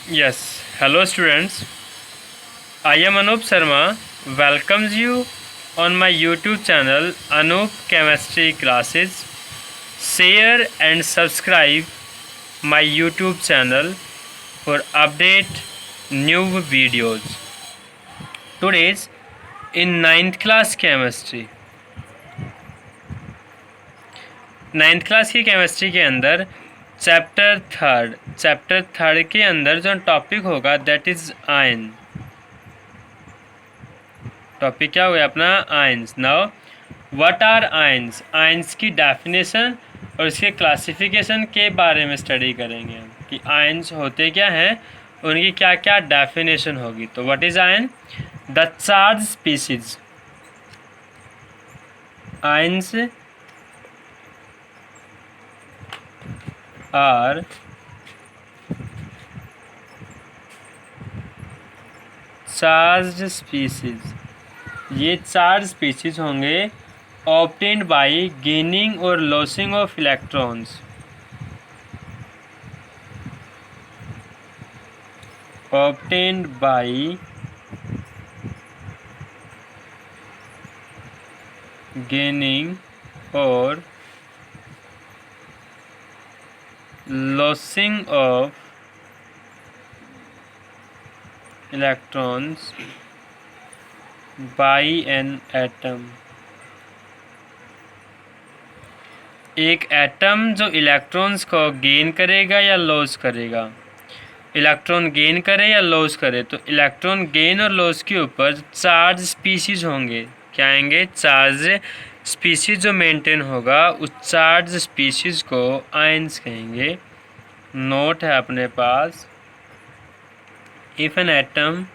Yes, hello students. I am Anup Sharma. Welcomes you on my YouTube channel Anup Chemistry Classes. Share and subscribe my YouTube channel for update new videos. Today's in ninth class chemistry. Ninth class की chemistry के अंदर chapter third के अंदर जो topic होगा that is ion. Topic क्या होगा अपना ions. Now what are ions, ions की डेफिनेशन और इसके क्लासिफिकेशन के बारे में स्टडी करेंगे कि आयंस होते क्या हैं, उनकी क्या क्या डेफिनेशन होगी। तो what is ion? The charge species. Ions are charge species. ये चार्ज स्पीसीज होंगे ऑब्टेन्ड बाय गेनिंग और losing of electrons. Obtained by gaining और losing of electrons by an atom. एक एटम जो इलेक्ट्रॉन्स को गेन करेगा या लॉस करेगा, इलेक्ट्रॉन गेन करे या लॉस करे, तो इलेक्ट्रॉन गेन और लॉस के ऊपर चार्ज स्पीसीज होंगे। क्या आएंगे? चार्ज स्पीसीज जो मेंटेन होगा उस चार्ज स्पीसीज को आयंस कहेंगे। नोट है अपने पास, if an atom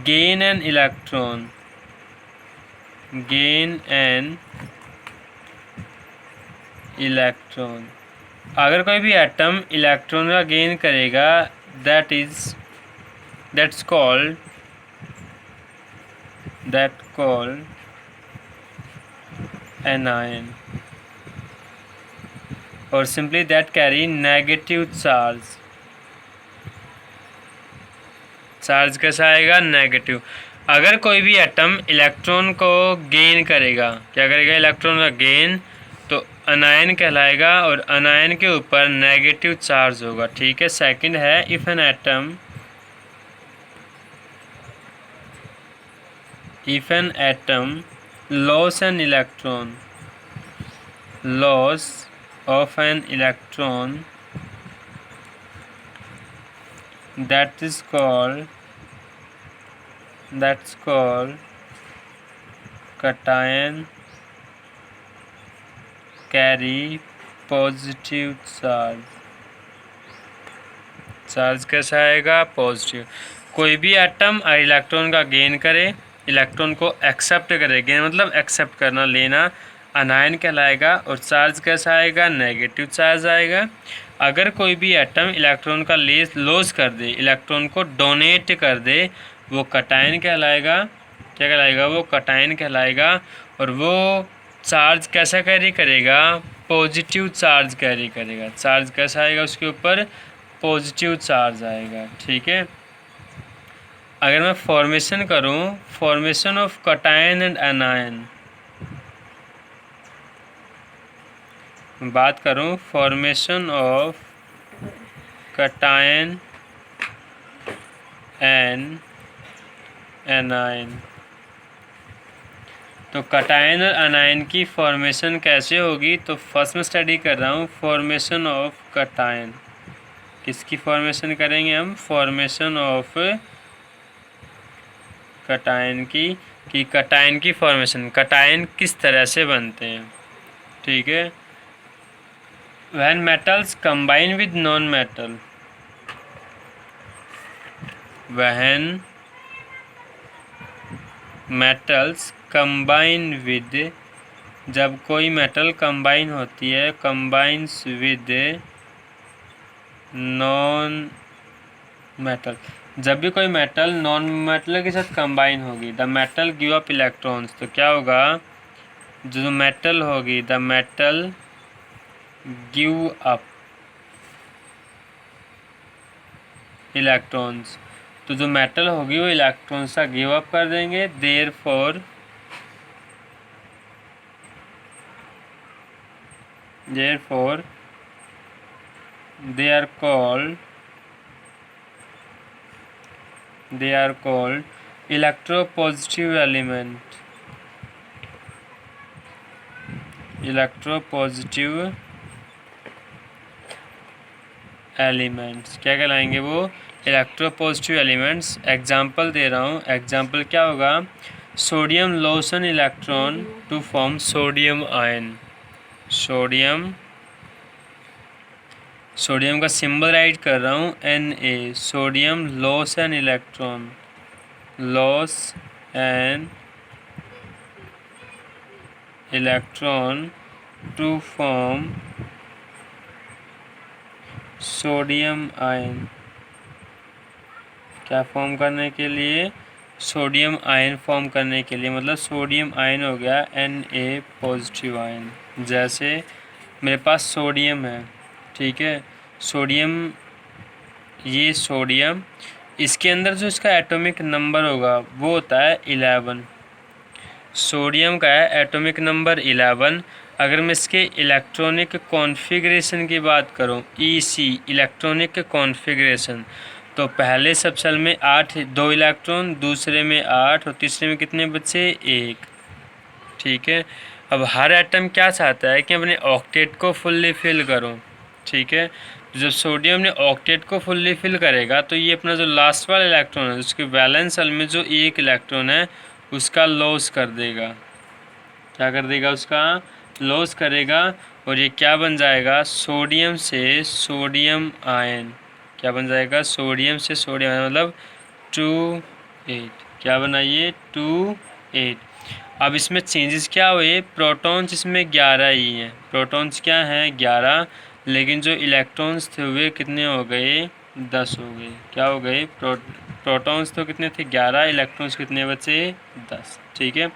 gain an electron, अगर कोई भी एटम इलेक्ट्रॉन का गेन करेगा that's called anion, और simply that carry negative charge। Charge कैसा आएगा? नेगेटिव। अगर कोई भी एटम इलेक्ट्रॉन को गेन करेगा, क्या करेगा? इलेक्ट्रॉन का गेन, तो अनायन कहलाएगा और अनायन के ऊपर नेगेटिव चार्ज होगा। ठीक है। सेकंड है, if an atom loss of an electron that's called cation carry positive charge. Charge कैसा आएगा? पॉजिटिव। कोई भी एटम इलेक्ट्रॉन का गेन करे, इलेक्ट्रॉन को एक्सेप्ट करे, गेन मतलब एक्सेप्ट करना, लेना, अनायन कहलाएगा और चार्ज कैसा आएगा? नेगेटिव चार्ज आएगा। अगर कोई भी एटम इलेक्ट्रॉन का लॉस कर दे, इलेक्ट्रॉन को डोनेट कर दे, वो कटायन कहलाएगा। क्या कहलाएगा? वो कटायन कहलाएगा। और वो चार्ज कैसा कैरी करेगा? पॉजिटिव चार्ज कैरी करेगा। चार्ज कैसा आएगा? उसके ऊपर पॉजिटिव चार्ज आएगा। ठीक है। अगर मैं फॉर्मेशन करूं, formation of cation and anion, बात करूं formation of cation and anion, तो कटायन और अनायन की फॉर्मेशन कैसे होगी? तो फर्स्ट में स्टडी कर रहा हूँ फॉर्मेशन ऑफ कटायन। किसकी फॉर्मेशन करेंगे हम? फॉर्मेशन ऑफ कटायन की, कि कटायन की फॉर्मेशन, कटायन किस तरह से बनते हैं। ठीक है। When metals combine with non-metal, when metals combine with, जब कोई मेटल कंबाइन होती है, combines with नॉन मेटल, जब भी कोई मेटल नॉन मेटल के साथ कंबाइन होगी, the metal give up electrons, तो क्या होगा? जो मेटल होगी, the metal give up electrons, तो जो मेटल होगी वो इलेक्ट्रॉन्स का गिव अप कर देंगे। Therefore they are called electropositive elements क्या कहलाएंगे वो? Electropositive elements. एग्जाम्पल दे रहा हूँ, एग्जाम्पल क्या होगा? Sodium loss an electron to form sodium ion. Sodium का सिंबल राइट कर रहा हूँ Na। Sodium loss an electron to form sodium ion. क्या फॉर्म करने के लिए? सोडियम आयन फॉर्म करने के लिए, मतलब सोडियम आयन हो गया Na पॉजिटिव आयन। जैसे मेरे पास सोडियम है, ठीक है, ये सोडियम, इसके अंदर जो इसका एटॉमिक नंबर होगा वो होता है 11। सोडियम का है एटॉमिक नंबर 11। अगर मैं इसके इलेक्ट्रॉनिक कॉन्फ़िगरेशन की बात करूं, EC इलेक्ट्रॉनिक कॉन्फ़िगरेशन, तो पहले सब सेल में 2 इलेक्ट्रॉन, दूसरे में 8 और तीसरे में कितने बचे? 1। ठीक है, अब हर एटम क्या चाहता है कि अपने ऑक्टेट को फुल्ली फिल करूं। ठीक है, तो जब सोडियम ने ऑक्टेट को फुल्ली फिल करेगा तो ये अपना जो लास्ट वाला इलेक्ट्रॉन है उसके वैलेंस सेल में जो 1 इलेक्ट्रॉन है उसका लॉस कर देगा। क्या कर देगा? उसका लॉस करेगा, और ये क्या बन जाएगा? सोडियम से सोडियम आयन। क्या बन जाएगा? सोडियम से सोडियम आयन, मतलब 2 8। क्या बनाइए? 2 8। अब इसमें चेंजेस क्या हुए? प्रोटॉन्स इसमें 11 ही हैं। प्रोटॉन्स क्या हैं? 11, लेकिन जो इलेक्ट्रॉन्स थे वे कितने हो गए? 10 हो गए। क्या हो गए? प्रोटॉन्स तो कितने थे? 11, इलेक्ट्रॉन्स कितने बचे? 10। ठीक है,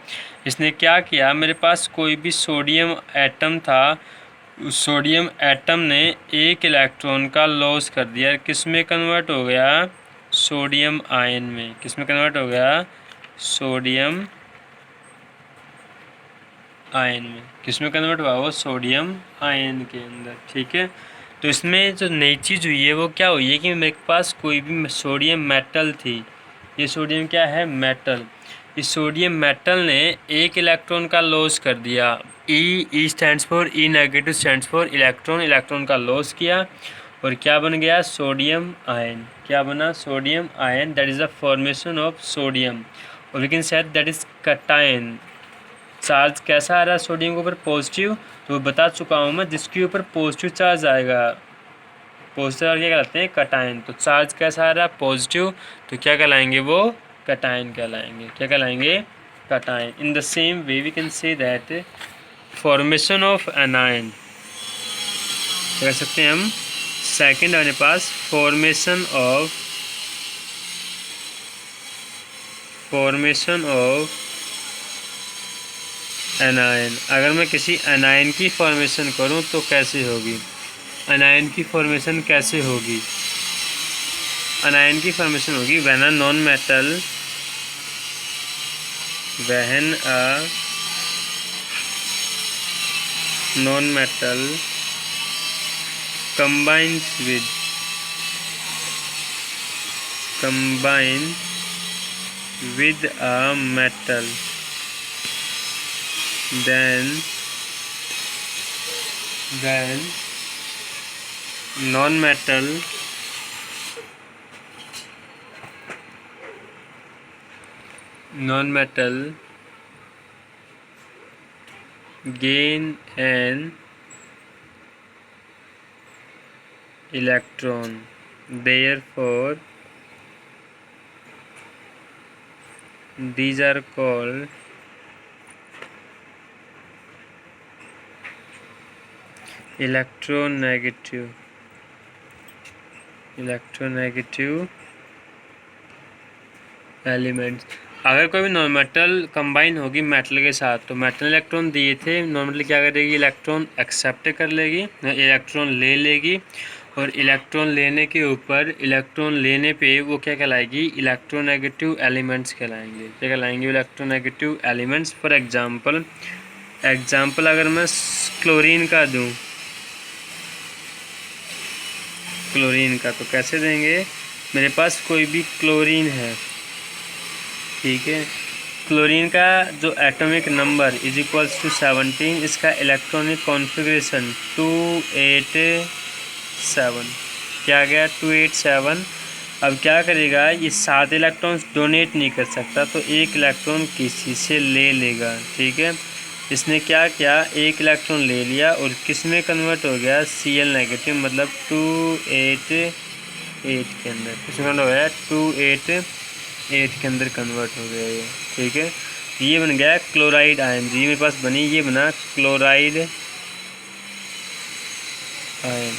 इसने क्या किया? मेरे पास कोई भी सोडियम एटम था, उस सोडियम एटम ने 1 इलेक्ट्रॉन का लॉस कर दिया। किस में कन्वर्ट हो गया? सोडियम आयन में। किस में कन्वर्ट हो गया? सोडियम आयन में। किस में कन्वर्ट हुआ? वो सोडियम आयन के अंदर। ठीक है, तो इसमें जो नई चीज़ हुई है वो क्या हुई है कि मेरे पास कोई भी सोडियम मेटल थी। ये सोडियम क्या है? मेटल। इस सोडियम मेटल ने 1 इलेक्ट्रॉन का लॉस कर दिया। E stands for, E negative stands for electron का लॉस किया, और क्या बन गया? Sodium ion. क्या बना? Sodium ion. That is the formation of sodium, और we can say that is cation. Charge कैसा आ रहा है सोडियम के ऊपर? पॉजिटिव। तो बता चुका हूँ मैं, जिसके ऊपर पॉजिटिव चार्ज आएगा, पॉजिटिव चार्ज क्या कहलाते हैं? कटायन। तो चार्ज कैसा आ रहा है? पॉजिटिव, तो क्या कहलाएंगे वो? कटायन कहलाएंगे। क्या कहलाएंगे? Cation. In the same way we can say that formation of anion, कह सकते हैं हम। सेकंड अपने पास फॉर्मेशन ऑफ एनायन। अगर मैं किसी एनायन की फॉर्मेशन करूं तो कैसे होगी? एनायन की फॉर्मेशन कैसे होगी? एनायन की फॉर्मेशन होगी when a non metal combines with a metal, then non-metal gain an electron, therefore these are called electronegative elements। अगर कोई भी नॉन मेटल कंबाइन होगी मेटल के साथ तो मेटल इलेक्ट्रॉन दिए थे, नॉर्मली क्या करेगी, इलेक्ट्रॉन एक्सेप्ट कर लेगी, इलेक्ट्रॉन ले लेगी, और इलेक्ट्रॉन लेने के ऊपर इलेक्ट्रॉन लेने पे वो क्या कहलाएगी, इलेक्ट्रोनेगेटिव एलिमेंट्स कहलाएंगे। क्या कहलाएंगे, इलेक्ट्रोनेगेटिव एलिमेंट्स। फॉर एग्जाम्पल अगर मैं क्लोरीन का दूँ, क्लोरीन का तो कैसे देंगे, मेरे पास कोई भी क्लोरीन है, ठीक है, क्लोरीन का जो atomic number is equals to 17, इसका इलेक्ट्रॉनिक कॉन्फ़िगरेशन 287, क्या गया 287। अब क्या करेगा, ये 7 इलेक्ट्रॉन्स डोनेट नहीं कर सकता तो एक इलेक्ट्रॉन किसी से ले लेगा, ठीक है। इसने क्या किया, एक इलेक्ट्रॉन ले लिया और किस में कन्वर्ट हो गया, Cl नेगेटिव, मतलब 288 के अंदर किसमें हो गया, 288 के अंदर कन्वर्ट हो गया ये, ठीक है। ये बन गया क्लोराइड आयन, ये मेरे पास बनी, ये बना क्लोराइड आयन,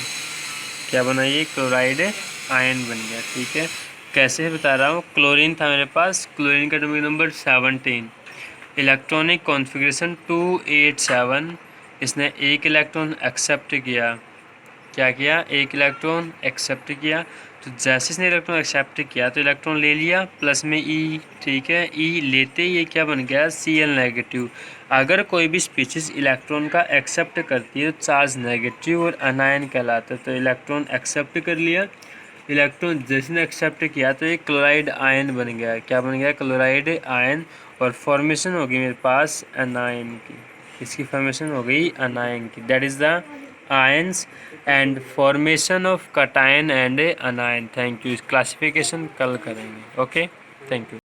क्या बना, ये क्लोराइड आयन बन गया, ठीक है। कैसे बता रहा हूँ, क्लोरीन था मेरे पास, क्लोरीन का एटॉमिक नंबर 17, इलेक्ट्रॉनिक कॉन्फ़िगरेशन 287, इसने एक इलेक्ट्रॉन एक्सेप्ट किया, क्या किया, एक इलेक्ट्रॉन एक्सेप्ट किया, तो जैसे इसने इलेक्ट्रॉन एक्सेप्ट किया तो इलेक्ट्रॉन ले लिया प्लस में ई, ठीक है, ई लेते ही ये क्या बन गया, Cl नेगेटिव। अगर कोई भी स्पीशीज़ इलेक्ट्रॉन का एक्सेप्ट करती है तो चार्ज नेगेटिव और अनायन कहलाता है। तो इलेक्ट्रॉन एक्सेप्ट कर लिया, इलेक्ट्रॉन जैसे ने एक्सेप्ट किया तो ये क्लोराइड आयन बन गया, क्या बन गया, क्लोराइड आयन, और फॉर्मेशन होगी मेरे पास अनायन की, इसकी फॉर्मेशन हो गई अनायन की, that is the ions and formation of cation and अनायन। Thank you, इस क्लासिफिकेशन कल करेंगे। Okay, thank you.